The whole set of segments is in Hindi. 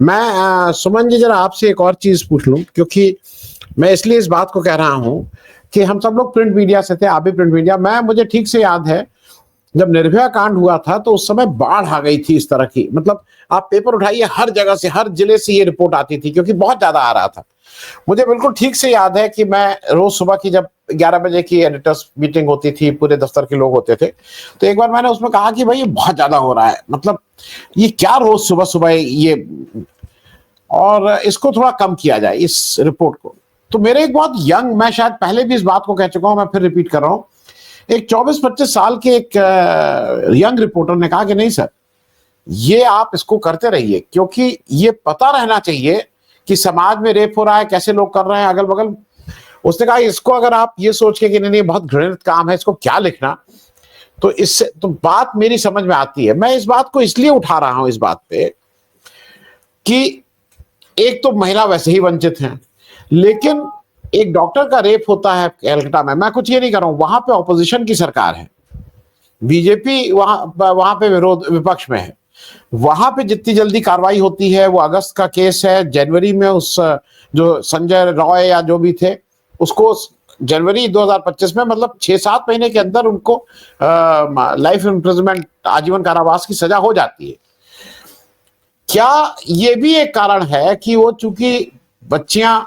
मैं सुमन जी जरा आपसे एक और चीज पूछ लूं, क्योंकि मैं इसलिए इस बात को कह रहा हूं कि हम सब लोग प्रिंट मीडिया से थे, आप भी प्रिंट मीडिया। मैं मुझे ठीक से याद है जब निर्भया कांड हुआ था तो उस समय बाढ़ आ गई थी इस तरह की, मतलब आप पेपर उठाइए हर जगह से, हर जिले से ये रिपोर्ट आती थी क्योंकि बहुत ज्यादा आ रहा था। मुझे बिल्कुल ठीक से याद है कि मैं रोज सुबह की जब 11 बजे की एडिटर्स मीटिंग होती थी, पूरे दफ्तर के लोग होते थे, तो एक बार मैंने उसमें कहा कि भाई ये बहुत ज्यादा हो रहा है, मतलब ये क्या रोज सुबह सुबह ये, और इसको थोड़ा कम किया जाए इस रिपोर्ट को। तो मेरे एक बहुत यंग, मैं शायद पहले भी इस बात को कह चुका हूं, मैं फिर रिपीट कर रहा हूं, एक 24-25 साल के एक यंग रिपोर्टर ने कहा कि नहीं सर, ये आप इसको करते रहिए, क्योंकि ये पता रहना चाहिए कि समाज में रेप हो रहा है, कैसे लोग कर रहे हैं अगल बगल। उसने कहा इसको अगर आप ये सोच के कि नहीं नहीं बहुत घृणित काम है, इसको क्या लिखना, तो इससे तो बात मेरी समझ में आती है। मैं इस बात को इसलिए उठा रहा हूं इस बात पे कि एक तो महिला वैसे ही वंचित हैं, लेकिन एक डॉक्टर का रेप होता है कलकत्ता में, मैं कुछ ये नहीं कर रहा हूं, वहां पे ऑपोजिशन की सरकार है, बीजेपी वहां वहां पे विरोध विपक्ष में है, वहां पे जितनी जल्दी कार्रवाई होती है, वो अगस्त का केस है, जनवरी में उस जो संजय रॉय या जो भी थे उसको जनवरी 2025 में, मतलब 6-7 महीने के अंदर उनको लाइफ इम्प्रिजनमेंट, आजीवन कारावास की सजा हो जाती है। क्या ये भी एक कारण है कि वो चूंकि बच्चियां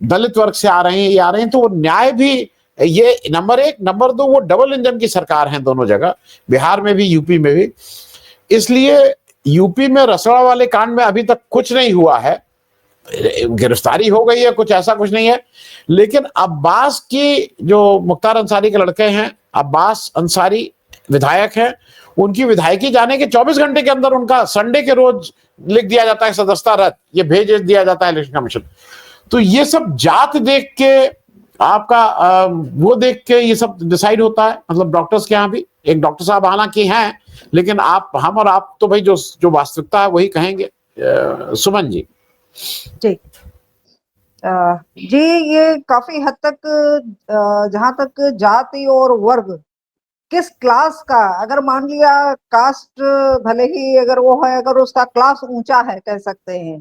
दलित वर्ग से आ रही हैं, ये आ रही हैं, तो वो न्याय भी, ये नंबर एक, नंबर दो, वो डबल इंजन की सरकार है दोनों जगह, बिहार में भी यूपी में भी। इसलिए यूपी में रसड़ा वाले कांड में अभी तक कुछ नहीं हुआ है, गिरफ्तारी हो गई है, कुछ ऐसा कुछ नहीं है, लेकिन अब्बास की जो मुख्तार अंसारी के लड़के हैं, अब्बास अंसारी विधायक हैं, उनकी विधायकी जाने के 24 घंटे के अंदर उनका संडे के रोज लिख दिया जाता है सदस्यता रद्द, ये भेज दिया जाता है इलेक्शन कमीशन। तो ये सब जात देख के, आपका वो देख के ये सब डिसाइड होता है, मतलब डॉक्टर्स के यहाँ भी एक डॉक्टर साहब हालांकि हैं, लेकिन आप, हम और आप तो भाई जो जो वास्तविकता है वही कहेंगे। सुमन जी। जी जी, ये काफी हद तक जहां तक जाति और वर्ग, किस क्लास का, अगर मान लिया कास्ट भले ही अगर वो है, अगर उसका क्लास ऊंचा है कह सकते हैं,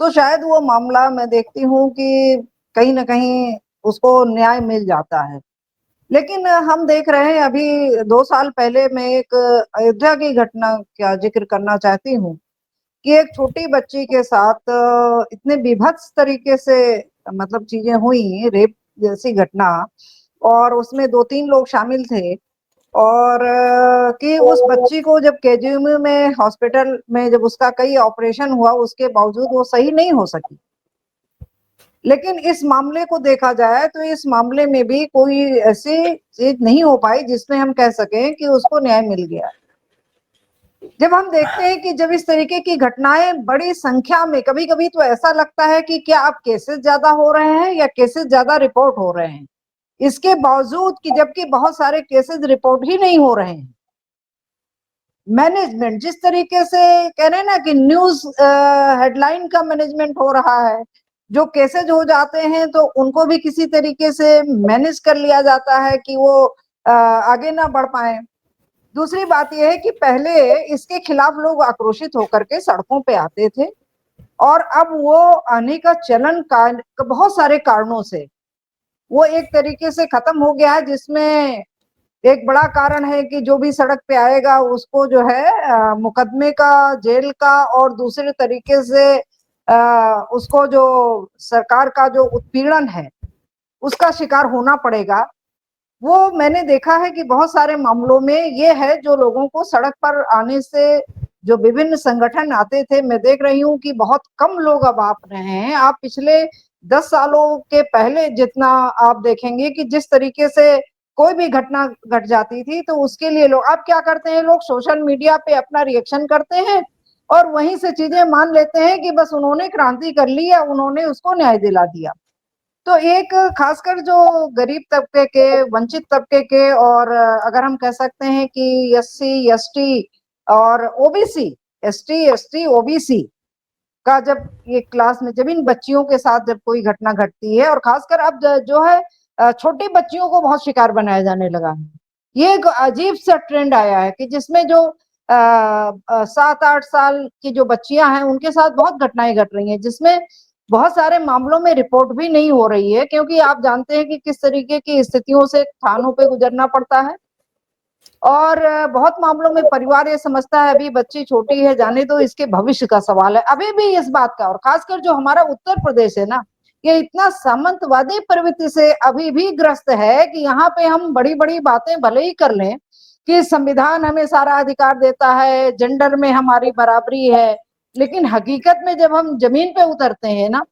तो शायद वो मामला मैं देखती हूँ कि कहीं ना कहीं उसको न्याय मिल जाता है। लेकिन हम देख रहे हैं, अभी 2 साल पहले मैं एक अयोध्या की घटना का जिक्र करना चाहती हूँ कि एक छोटी बच्ची के साथ इतने बीभत्स तरीके से मतलब चीजें हुई, रेप जैसी घटना, और उसमें 2-3 लोग शामिल थे, और कि उस बच्ची को जब केजीएमयू में हॉस्पिटल में जब उसका कई ऑपरेशन हुआ, उसके बावजूद वो सही नहीं हो सकी। लेकिन इस मामले को देखा जाए तो इस मामले में भी कोई ऐसी चीज नहीं हो पाई जिसमें हम कह सकें कि उसको न्याय मिल गया। जब हम देखते हैं कि जब इस तरीके की घटनाएं बड़ी संख्या में, कभी कभी तो ऐसा लगता है कि क्या अब केसेस ज्यादा हो रहे हैं या केसेस ज्यादा रिपोर्ट हो रहे हैं, इसके बावजूद कि जबकि बहुत सारे केसेस रिपोर्ट ही नहीं हो रहे हैं। मैनेजमेंट जिस तरीके से कह रहे हैं ना कि न्यूज हेडलाइन का मैनेजमेंट हो रहा है, जो केसेज हो जाते हैं तो उनको भी किसी तरीके से मैनेज कर लिया जाता है कि वो आगे ना बढ़ पाए। दूसरी बात यह है कि पहले इसके खिलाफ लोग आक्रोशित होकर के सड़कों पे आते थे, और अब वो आने का चलन का बहुत सारे कारणों से वो एक तरीके से खत्म हो गया है, जिसमें एक बड़ा कारण है कि जो भी सड़क पे आएगा उसको जो है मुकदमे का, जेल का, और दूसरे तरीके से उसको जो सरकार का जो उत्पीड़न है उसका शिकार होना पड़ेगा। वो मैंने देखा है कि बहुत सारे मामलों में ये है, जो लोगों को सड़क पर आने से जो विभिन्न संगठन आते थे, मैं देख रही हूँ कि बहुत कम लोग अब आ रहे हैं। आप पिछले 10 सालों के पहले जितना आप देखेंगे कि जिस तरीके से कोई भी घटना घट जाती थी तो उसके लिए लोग अब क्या करते हैं, लोग सोशल मीडिया पे अपना रिएक्शन करते हैं और वहीं से चीजें मान लेते हैं कि बस उन्होंने क्रांति कर ली है, उन्होंने उसको न्याय दिला दिया। तो एक खासकर जो गरीब तबके के, वंचित तबके के, और अगर हम कह सकते हैं कि एससी एसटी और ओबीसी, एसटी एसटी ओबीसी का जब ये क्लास में जब इन बच्चियों के साथ जब कोई घटना घटती है, और खासकर अब जो है छोटी बच्चियों को बहुत शिकार बनाया जाने लगा है। ये एक अजीब सा ट्रेंड आया है कि जिसमें जो 7-8 साल की जो बच्चियां हैं उनके साथ बहुत घटनाएं घट रही हैं, जिसमें बहुत सारे मामलों में रिपोर्ट भी नहीं हो रही है, क्योंकि आप जानते हैं कि किस तरीके की स्थितियों से थानों पे गुजरना पड़ता है। और बहुत मामलों में परिवार ये समझता है अभी बच्ची छोटी है, जाने दो, इसके भविष्य का सवाल है। अभी भी इस बात का, और खासकर जो हमारा उत्तर प्रदेश है ना, ये इतना सामंतवादी प्रवृत्ति से अभी भी ग्रस्त है कि यहाँ पे हम बड़ी बड़ी बातें भले ही कर लें कि संविधान हमें सारा अधिकार देता है, जेंडर में हमारी बराबरी है, लेकिन हकीकत में जब हम जमीन पे उतरते हैं ना,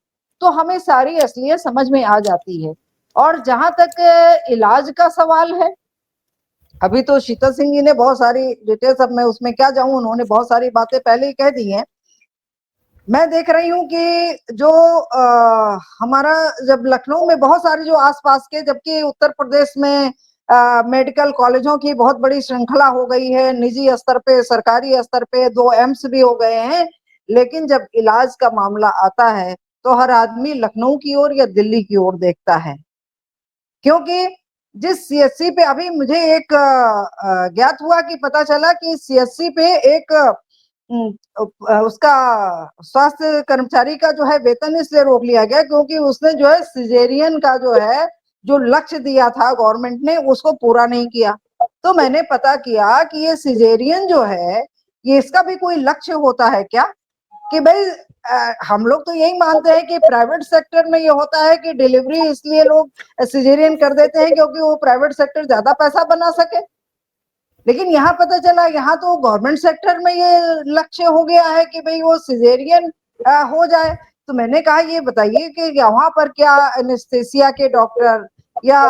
तो हमें सारी असलियत समझ में आ जाती है। और जहां तक इलाज का सवाल है, अभी तो शीतल सिंह जी ने बहुत सारी डिटेल्स, अब मैं उसमें क्या जाऊं, उन्होंने बहुत सारी बातें पहले ही कह दी हैं। मैं देख रही हूँ कि जो हमारा जब लखनऊ में बहुत सारे जो आसपास के, जबकि उत्तर प्रदेश में मेडिकल कॉलेजों की बहुत बड़ी श्रृंखला हो गई है, निजी स्तर पे, सरकारी स्तर पे 2 एम्स भी हो गए हैं, लेकिन जब इलाज का मामला आता है तो हर आदमी लखनऊ की ओर या दिल्ली की ओर देखता है। क्योंकि जिस सीएससी पे अभी मुझे एक ज्ञात हुआ कि पता चला कि सीएससी पे एक उसका स्वास्थ्य कर्मचारी का जो है वेतन इसलिए रोक लिया गया क्योंकि उसने जो है सिजेरियन का जो है जो लक्ष्य दिया था गवर्नमेंट ने, उसको पूरा नहीं किया। तो मैंने पता किया कि ये सिजेरियन जो है, ये इसका भी कोई लक्ष्य होता है क्या? कि भाई हम लोग तो यही मानते हैं कि प्राइवेट सेक्टर में ये होता है कि डिलीवरी इसलिए लोग सिजेरियन कर देते हैं क्योंकि वो प्राइवेट सेक्टर ज्यादा पैसा बना सके। लेकिन यहाँ पता चला यहाँ तो गवर्नमेंट सेक्टर में ये लक्ष्य हो गया है कि भाई वो सिजेरियन हो जाए। तो मैंने कहा ये बताइए कि वहां पर क्या एनेस्थेसिया के डॉक्टर या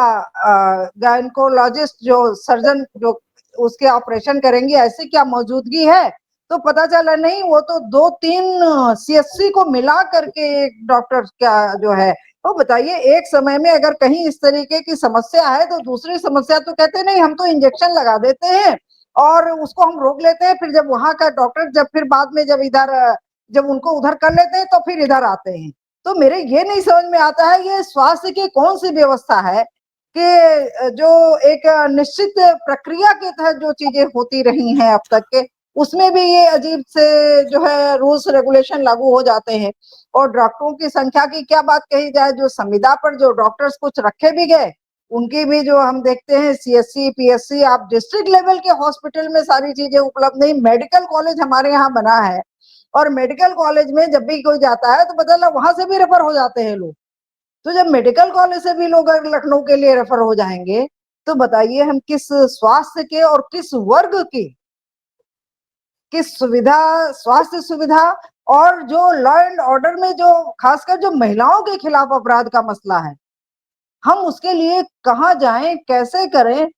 गायनकोलॉजिस्ट जो सर्जन जो उसके ऑपरेशन करेंगे, ऐसी क्या मौजूदगी है? तो पता चला नहीं, वो तो 2-3 सीएससी को मिला करके एक डॉक्टर क्या जो है। तो बताइए, एक समय में अगर कहीं इस तरीके की समस्या है तो दूसरी समस्या तो कहते नहीं, हम तो इंजेक्शन लगा देते हैं और उसको हम रोक लेते हैं, फिर जब वहां का डॉक्टर जब फिर बाद में जब इधर जब उनको उधर कर लेते हैं तो फिर इधर आते हैं। तो मेरे ये नहीं समझ में आता है ये स्वास्थ्य की कौन सी व्यवस्था है कि जो एक निश्चित प्रक्रिया के तहत जो चीजें होती रही हैं अब तक के, उसमें भी ये अजीब से जो है रूल्स रेगुलेशन लागू हो जाते हैं। और डॉक्टरों की संख्या की क्या बात कही जाए, जो संविदा पर जो डॉक्टर्स कुछ रखे भी गए, उनकी भी जो हम देखते हैं सीएससी पीएससी, आप डिस्ट्रिक्ट लेवल के हॉस्पिटल में सारी चीजें उपलब्ध नहीं। मेडिकल कॉलेज हमारे यहाँ बना है और मेडिकल कॉलेज में जब भी कोई जाता है तो पता लगा वहां से भी रेफर हो जाते हैं लोग। तो जब मेडिकल कॉलेज से भी लोग अगर लखनऊ के लिए रेफर हो जाएंगे तो बताइए हम किस स्वास्थ्य के और किस वर्ग की, किस सुविधा, स्वास्थ्य सुविधा और जो लॉ एंड ऑर्डर में जो खासकर जो महिलाओं के खिलाफ अपराध का मसला है, हम उसके लिए कहाँ जाएं, कैसे करें?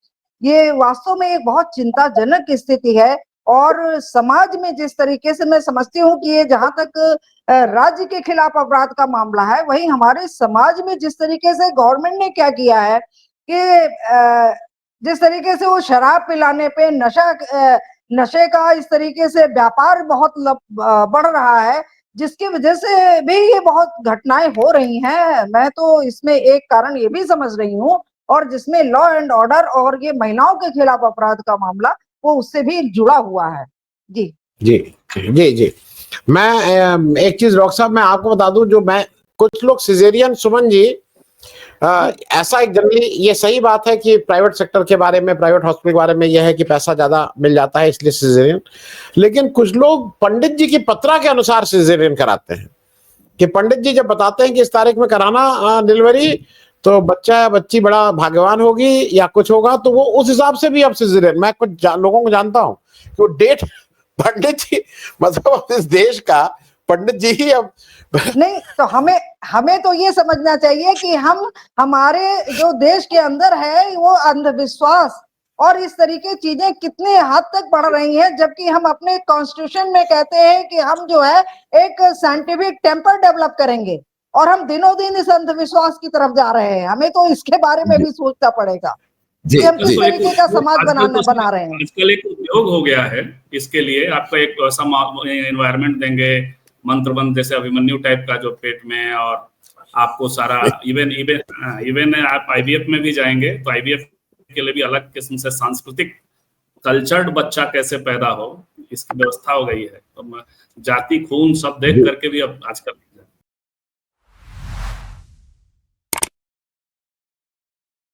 ये वास्तव में एक बहुत चिंताजनक स्थिति है। और समाज में जिस तरीके से मैं समझती हूँ कि ये जहां तक राज्य के खिलाफ अपराध का मामला है, वहीं हमारे समाज में जिस तरीके से गवर्नमेंट ने क्या किया है कि जिस तरीके से वो शराब पिलाने पे नशे का इस तरीके से व्यापार बहुत बढ़ रहा है, जिसकी वजह से भी ये बहुत घटनाएं हो रही हैं। मैं तो इसमें एक कारण ये भी समझ रही हूँ, और जिसमें लॉ एंड ऑर्डर और ये महिलाओं के खिलाफ अपराध का मामला वो उससे भी जुड़ा हुआ है। जी जी जी जी। मैं एक चीज डॉक्टर साहब मैं आपको बता दूं, जो मैं कुछ लोग सिजेरियन, सुमन जी, ऐसा एक जनरली ये सही बात है कि प्राइवेट सेक्टर के बारे में, प्राइवेट हॉस्पिटल के बारे में यह है कि पैसा ज्यादा मिल जाता है इसलिए सिजेरियन। लेकिन कुछ लोग पंडित जी की पत्रा के अनुसार सिजेरियन कराते हैं कि पंडित जी जब बताते हैं कि इस तारीख में कराना डिलीवरी, तो बच्चा या बच्ची बड़ा भाग्यवान होगी या कुछ होगा, तो वो उस हिसाब से भी अब सिजेरियन। मैं कुछ लोगों को जानता हूँ कि वो डेट पंडित जी, मतलब इस देश का पंडित जी ही अब नहीं, तो हमें तो ये समझना चाहिए कि हम, हमारे जो देश के अंदर है वो अंधविश्वास और इस तरीके चीजें कितने हद तक बढ़ रही हैं, जबकि हम अपने कॉन्स्टिट्यूशन में कहते हैं कि हम जो है एक साइंटिफिक टेम्पर डेवलप करेंगे, और हम दिनों दिन इस अंधविश्वास की तरफ जा रहे हैं। हमें तो इसके बारे में भी सोचना पड़ेगा जी कि हम किस जी तरीके का समाज बना रहे हैं। आजकल एक उद्योग हो गया है इसके लिए। आपको एक ऐसा एनवायरनमेंट देंगे, मंत्रबंध जैसे अभिमन्यु टाइप का जो पेट में, और आपको सारा इवन आप आईवीएफ में भी जाएंगे तो आईवीएफ के लिए भी अलग किस्म से सांस्कृतिक कल्चर्ड बच्चा कैसे पैदा हो, इसकी व्यवस्था हो गई है। तो जाति खून सब देख करके भी अब आजकल